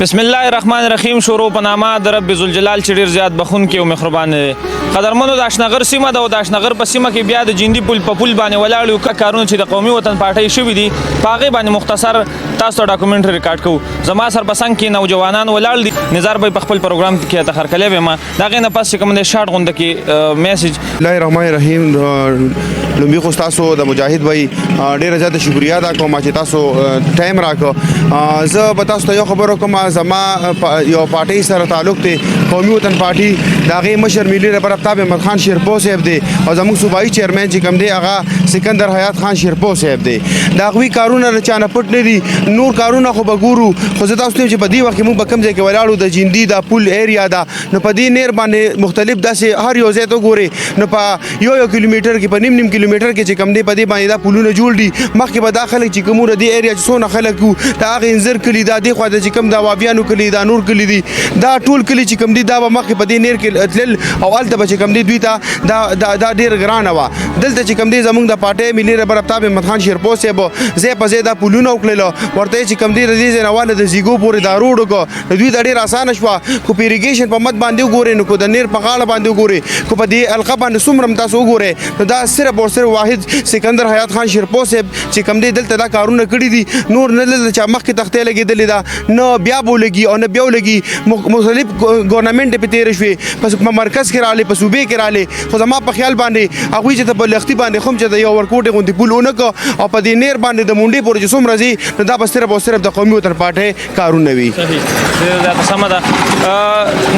بسم الله الرحمن الرحیم. شروع په نامه د رب ذوالجلال چې ډېر زیات بخونکی او مهربان دی. قدرمنو د اشنغر سیمه ده او د اشنغر په سیمه کې بیا د جندي پل په پل باندې ولاړ یو کارونه چې د قومي وطن پارټۍ شوي دي په هغې باندې مختصر تاسو ته ډاکومنټري ریکارډ کوو. زما سر په څنګ کې نوجوانان ولاړ دي. نظار به په خپل پروګرام کې تخرکلی به ما د هغې نه پس چې کوم دی شارټ غونډه کې میسج. الله الرحمن الرحیم. لومبي خو تاسو د مجاهد وای ډیره زیاته شکریا ادا کوم چې تاسو ټایم راکړو. زه به تاسو ته یو خبر وکړم. زما یو پارټۍ سره تعلق دی، قومي وطن پارټي. د هغې مشر ملي رهبر آفتاب احمد خان شیرپو صاحب دی او زموږ صوبایي چیرمین چې کوم دی هغه سکندر حیات خان شیرپو صاحب دی. د هغوی کارونه د چا نه پټ نه دي. نور کارونه خو به ګورو، خو زه تاسو ته چې په دې وخت کې موږ به کوم ځای کې ولاړو د جندي دا پل ایریا ده، نو په دې نیر باندې مختلف داسې هر یو ځای ته وګورئ نو په یو کیلومیټر کې په نیم کیلومیټر کې چې کوم دی په دې باندې دا پلونه جوړ دي. مخکې به دا خلک چې کوم د دې ایریا چې څونه خلک وو د هغې انځر کلي دا دې خوا د چې کوم دا وابیانو کلي دا نور کلي دي، دا ټول کلي چې کوم دي دا به مخکې په دې نیر کې تلل او هلته به چې کوم دی دوی ته دا ډېر ګرانه وه. دلته چې کوم دی زموږ د پارټۍ ملي رهبر آفتاب احمد خان شیرپو صاحب ځای په ځای دا پلونه وکړل. ورته چې کوم دی د دې ځای نه واله د زیږو پورې دا روډ وکړو نو دوی ته ډېر اسانه شوه. خو په اریګیشن په مد باندې وګورئ، نو کو د نیر په غاړه باندې وګورئ، کو په دې حلقه باندې څومره هم تاسو وګورئ نو دا صرف او صرف واحد سکندر حیات خان شیرپو صاحب چې کوم دی دلته دا کارونه کړي دي. نور نه دلته چا مخکې تختې لګېدلې ده، نه بیا به ولګي او نه بیا ولګي. مختلف ګورنمنټ پې تېرې شوې، په مرکز کې راغلې، په صوبې کې راغلې. خو زما په خیال باندې هغوی چې ته په لښتي باندې خو هم چې د یو ورکوټې غوندې پل ونه کړه او په دې نیر باندې د مونډې پورې چې څومره ځي نو دا به صرف او صرف د قومي وطن پارټۍ کارونه وي. سمه ده.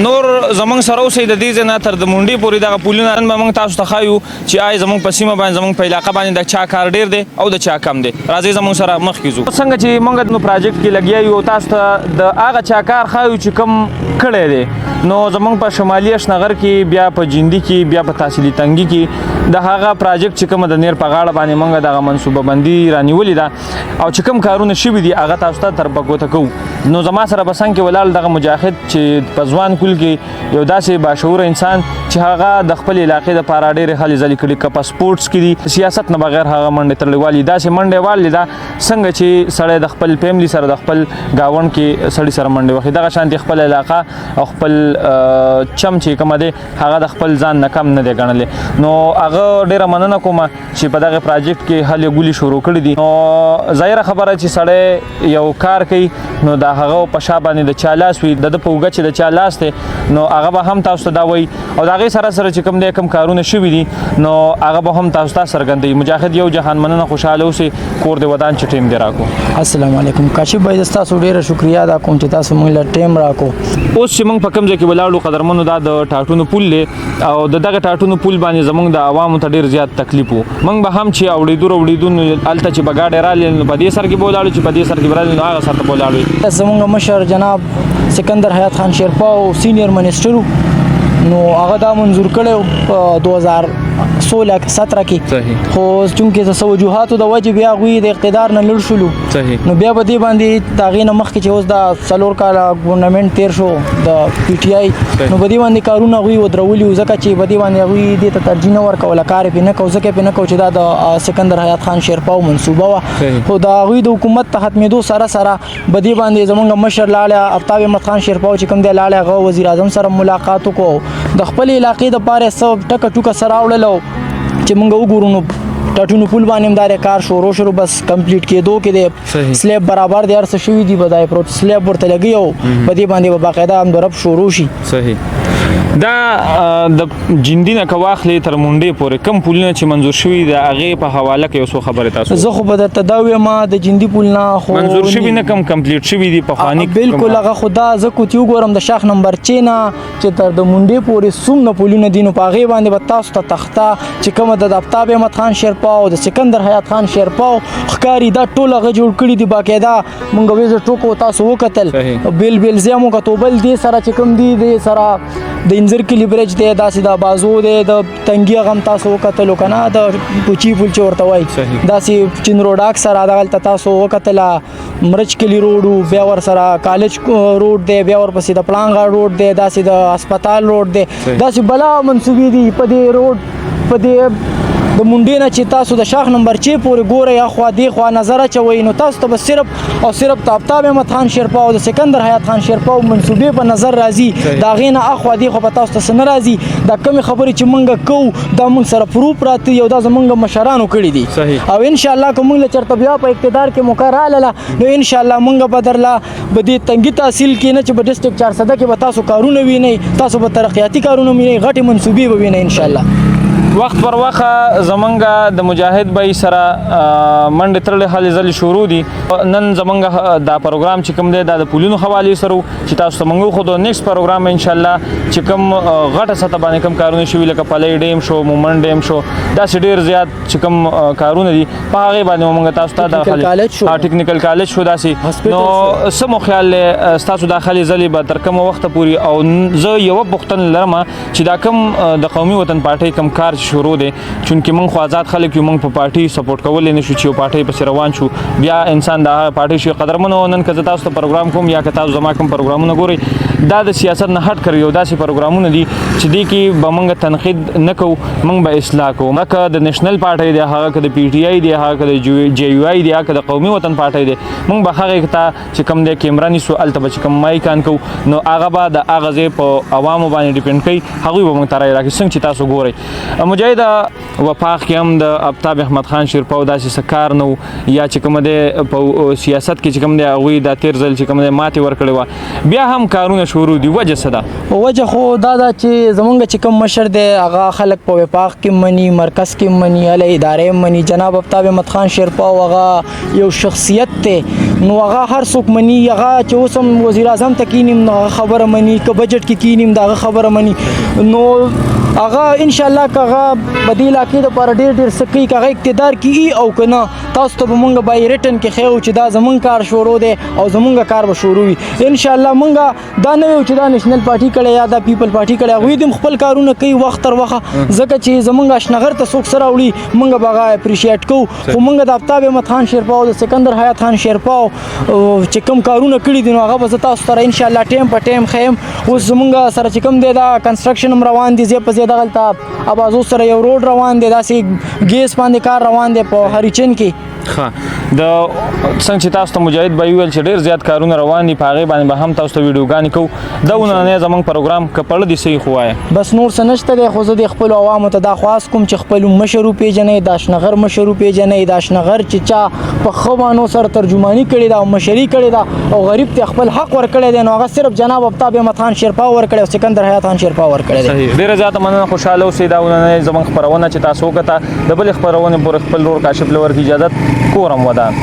نور زموږ سره اوسئ د دې ځای نه تر د مونډې پورې دغه پلونه نن به موږ تاسو ته ښایو چې آیا زموږ په سیمه باندې زموږ په علاقه باندې د چا کار ډېر دی او د چا کم دی. راځئ زموږ سره مخکې ځو. څنګه چې موږ نو پراجیکټ کې لګیا یو تاسو ته د هغه چا کار ښایو چې کم کړی دی. نو زموږ په شمالي اشنغر کې بیا په جندي کې بیا په تحصیلي تنګي کې د هغه پراجیکټ چې کومه د نیر په غاړه باندې موږ دغه منصوبه بندي رانیولې ده او چې کوم کارونه شوي دي هغه تاسو ته تر پګوته کوو. نو زما سره به څنګ کې ولاړ دغه مجاهد چې په ځوان کل کې یو داسې باشعوره انسان چې هغه د خپل علاقې دپاره ډېرې هلې ځلې کړي، که په سپورټس کې دي، سیاست نه بغیر هغه منډې تړلې والي. داسې منډې والې ده څنګه چې سړی د خپل فیملی سره د خپل ګاونډ کې سړي سره منډې وخي. دغه شانتې خپل علاقه او خپل چم چې کومه دی هغه د خپل ځان نه کم نه دی ګڼلی. نو هغه ډېره مننه کومه چې په دغه پراجیکټ کې هلې ګولې شروع کړي دي. نو ظاهره خبره چې سړی یو کار کوي نو د هغه په شا باندې د چا لاس وي، د په اوږه چې د چا لاس دی نو هغه به هم تاسو ته دا وایي او د هغې سره سره چې کوم دی کوم کارونه شوي دي نو هغه به هم تاسو ته څرګندوي. مجاهد یو جهان مننه، خوشحاله اوسئ. کور د ودان چې ټیم دی راکړو. السلام علیکم. کاشف بھائی تاسو ډیره شکریا ادا کوم چې تاسو موږ له ټیم راکړو. اوس چې موږ په کوم ځای کې ولاړو قدرمنو دا د ټاټونو پل دی او د دغه ټاټونو پل باندې زموږ د عوامو ته ډېر زیات تکلیف و. موږ به هم چې اورېدو نو هلته چې به ګاډۍ رالې نو په دې سر کې به ولاړو، چې په دې سر کې به رالې نو هغه سر ته به ولاړو. زموږ مشر جناب سکندر حیات خان شیرپو سینیر منسټر نو هغه دا منظور کړی په 2016-17 کې. خو چونکې د وجوهاتو د وجې بیا هغوی د اقتدار نه لړ شولو نو بیا به دې باندې د هغې نه مخکې چې اوس دا 4 کاله ګورنمنټ تېر شو د پی ټي آی نو په دې باندې کارونه هغوی ودرولي وو، ځکه چې په دې باندې هغوی دې ته ترجیح نه ورکوله، کار یې پرې نه کوو، ځکه یې پرې نه کوو چې دا د سکندر حیات خان شیرپو منصوبه وه. خو د هغوی د حکومت ته ختمېدو سره سره په دې باندې زموږ مشر لاړی آفتاب احمد خان شیرپو چې کوم دی لاړی هغه وزیر اعظم سره ملاقات وکړو، د خپل علاقې دپاره څه ټکه ټوکه سره راوړله چې موږ وګورو نو ټاټونو پل باندې هم دا کار شروع بس کمپلیټ کېدو کې دی. سلیب برابر دی، هر څه شوي دي، به دا پروت سلیب ورته لګي او په دې باندې به باقاعده هم د رب شروع شي. صحیح. دا د جندي نه که واخلې تر مونډې پورې کوم پلونه چې منظور شوي د هغې په حواله کې یو څو خبرې تاسو. زه خو به درته دا ویم د جندي پل نه خو منظور شوي نه کم کمپلیټ شوي دي پخواني. بالکل هغه خو دا زه کوتي وګورم د شاخ نمبر 6 نه چې تر د مونډې پورې څومره پلونه دي نو په هغې باندې به تاسو ته تخته چې کومه د آفتاب احمد خان شیرپو او د سکندر حیات خان شیرپو ښکاري دا ټول هغه جوړ کړي دي. باقاعده مونږ ویزټ وکړو، تاسو وکتل بیل ځای مو کتو. بل دې سره چې کوم دي دې سره د انځر کلي برج دی، داسې د بازو دی، د تنګي هغه هم تاسو وکتلو که نه، د پوچي پل چې ورته وایي داسې چین روډاک سره دغلته تاسو وکتله. مرچ کلي روډ و، بیا ورسره کالج روډ دی، بیا ورپسې د پړانګه روډ دی، داسې د هسپتال روډ دی، داسې بلا منصوبې دي په دې روډ په دې د منډې نه چې تاسو د شاخ نمبر 6 پورې ګورئ اخوا دېخوا نظر اچوئ نو تاسو ته به صرف او صرف تابتاب احمد خان شیرپا او د سکندر حیات خان شیرپا منصوبې په نظر راځي د هغې نه اخوا دېخوا په تاسو ته څه نه راځي دا کمې خبرې چې موږ کوو دا موږ سره پروف راته یو دا زموږ مشرانو کړي دي صحیح. او انشاءالله که موږ له چېرته بیا په اقتدار کې موقع راغله نو انشاءالله موږ به درله به دې تنګي تحصیل کې نه چې په ډسټرکټ 400 کې به تاسو کارونه وینئ تاسو به ترقیاتي کارونه وینئ غټې منصوبې به وینئ انشاءالله وخت پر وخت زمونږ د مجاهد بای سره منډې ترلې هلې ځلې شروع دي نن زمونږ دا پروګرام چې کوم دی دا د پولونو حوالې سره چې تاسو ته موږ وښودو نیکسټ پروګرام انشاءالله چې کوم غټه سطح باندې کوم کارونه شوي لکه پلی ډیم شو مومن ډیم شو داسې ډېر زیات چې کوم کارونه دي په هغې باندې موږ تاسو ته ټیکنیکل کالج شو داسې نو څه مو خیال دی ستاسو دا هلې ځلې به تر کومه وخته پورې او زه یوه پوښتنه لرم چې دا کوم د قومي وطن پارټۍ کوم کار شروع دی چونکې موږ خو آزاد خلک یو موږ په پارټي سپورټ کولی نه شو چې یو پارټۍ پسې روان شو بیا انسان د هغه پارټۍ شي قدرمنو نن که زه تاسو ته پروګرام کوم یا که تاسو زما کوم پروګرامونه ګورئ دا د سیاست نه هټ کړي یو داسې پروګرامونه دي چې دې کې به موږ تنقید نه کوو موږ به اصلاح کوو که د نیشنل پارټۍ دی هغه که د پی ټي آی دی هغه که د جے یو آی دی هغه که د قومي وطن پارټۍ دی موږ به هغې ته چې کوم دی کیمره نیسو هلته به چې کوم مایکان کوو نو هغه به د هغه ځای په عوامو باندې ډیپینډ کوي هغوی به موږ ته رایې راکړي څنګه چې تاسو ګورئ مجاهد وفاق کې هم د آفتاب احمد خان شیرپا داسې څه کار نه و یا چې کوم دی په سیاست کې چې کوم دی هغوی دا تېر ځل چې کوم دی ماتې ورکړې وه بیا هم کارونه شروع دي وجه څه ده وجه خو دا ده چې زمونږ چې کوم مشر دی هغه خلک په وفاق کې مني مرکز کې مني هله ادارې مني جناب آفتاب احمد خان شیرپا هغه یو شخصیت دی نو هغه هر څوک مني هغه چې اوس هم وزیر اعظم ته کینیم نو هغه خبره مني که بجټ کې کینیم دا هغه خبره مني نو هغه انشاءالله که هغه په دې علاقې دپاره ډېر ډېر څه کوي که هغه اقتدار کې او که نه تاسو ته به مونږ بای ریټن کې ښیو چې دا زمونږ کار شروع دی او زمونږ کار به شروع وي انشاءالله مونږ دا نه ویو چې دا نیشنل پارټي کړی یا دا پیپل پارټي کړی هغوی دې خپل کارونه کوي وخت تر وخته ځکه چې زمونږ اشنغر ته څوک څه راوړي مونږ به هغه اپریشیټ کوو خو مونږ د آفتاب احمد خان شیرپا او د سکندر حیات خان شیرپا چې کوم کارونه کړي دي نو هغه به زه تاسو سره انشاءالله ټایم په ټایم ښیم اوس زمونږ سره چې کوم دی دا کنسټرکشن هم روان دي ځای په ځای دغلته ابازو سره یو روډ روان دی داسې ګیس باندې کار روان دی په هریچن کې ښه د څنګه چې تاسو ته مجاهد به ویل چې ډېر زیات کارونه روان دي په هغې باندې به هم تاسو ته ویډیوګانې کوو دا ونننی زموږ پروګرام که پړه دي صحیح خو وایه بس نور څه نشته دی خو زه د خپلو عوامو ته دا خواست کوم چې خپل مشر وپېژنئ د اشنغر مشر وپېژنئ د اشنغر چې چا په ښه معنو سره ترجماني کړې ده او مشري کړې ده او غریب ته خپل حق ورکړی دی نو هغه صرف جناب آفتاب احمد خان شیرپا ورکړی او سکندر حیات خان شیرپا ورکړی دی صحیح ډېره زیاته مننه خوشحاله اوسئ دا ونننی زموږ خپرونه چې تاسو وکړه د بلې خپرونې پورې خپل ورور کاشف لور کې اجازت کورم ودان